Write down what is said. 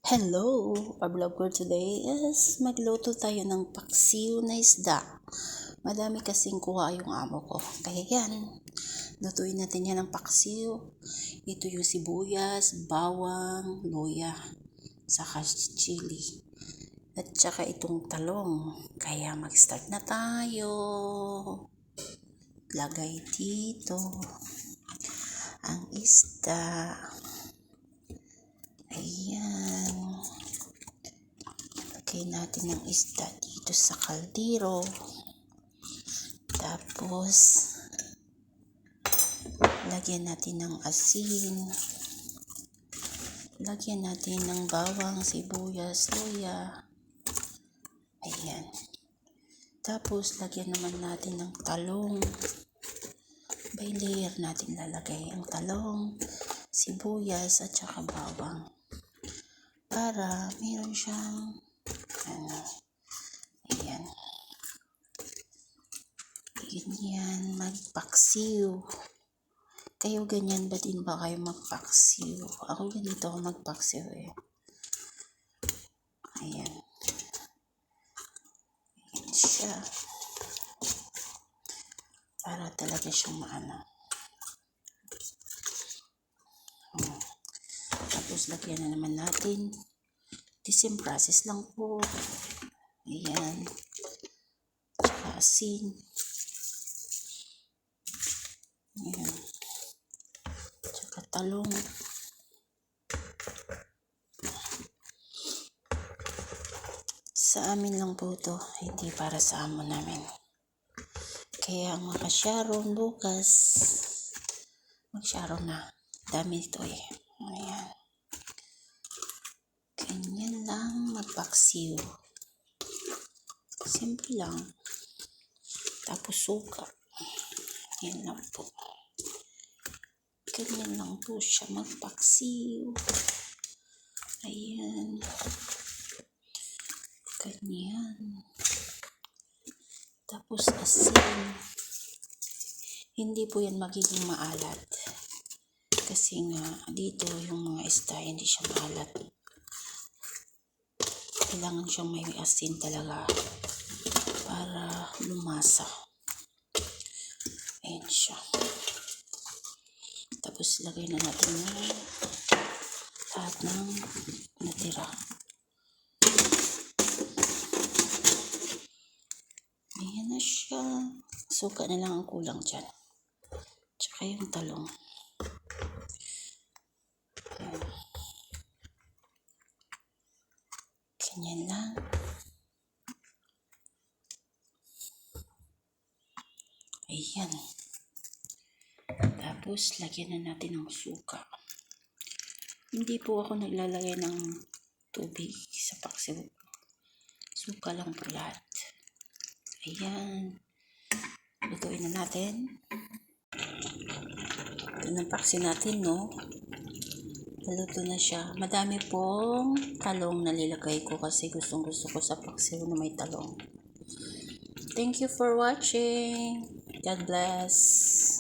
Hello! Our vlog for today is magluto tayo ng paksiw na isda. Madami kasing kuha yung amo ko. Kaya yan, lutuin natin yan ng paksiw. Ito yung sibuyas, bawang, luya, saka chili. At saka itong talong. Kaya mag-start na tayo. Lagay dito ang isda. Ayan. Lagay natin ang isda dito sa kaldero. Tapos, lagyan natin ng asin. Lagyan natin ng bawang, sibuyas, luya. Ayan. Tapos, lagyan naman natin ng talong. By layer natin lalagay ang talong, sibuyas, at saka bawang. Para meron siyang ayan. Ganyan, magpaksiw. Kayo ganyan ba din ba kayo magpaksiw? Ako ganito ako magpaksiw eh. Ayan. Ayan siya. Para talaga siyang maano. Tapos lagyan na naman natin. The same process lang po. Ayan. Tsaka asin. Ayan. Tsaka talong. Sa amin lang po ito. Hindi para sa amo namin. Kaya ang mga Sharon, Lucas, mag-Sharon na. Dami ito eh. Ayan. Ganyan lang magpaksiw. Simple lang. Tapos suka. Yan lang po. Ganyan lang po siya magpaksiw. Ayan. Ganyan. Tapos asin. Hindi po yan magiging maalat. Kasi nga dito yung mga isda hindi siya maalat. Kailangan siyang may asin talaga para lumasa. Ayan siya. Tapos lagay na natin yung lahat ng natira. Ayan na siya. Suka na lang ang kulang dyan. Tsaka yung talong. Ayan. Ganyan lang. Ayan. Tapos, lagyan na natin ng suka. Hindi po ako naglalagay ng tubig sa paksiw. Suka lang po lahat. Ayan. Lutuin na natin. Ito ng paksiw natin, no? Naluto na siya. Madami pong talong nalilagay ko kasi gustong gusto ko sa paksiw na may talong. Thank you for watching. God bless.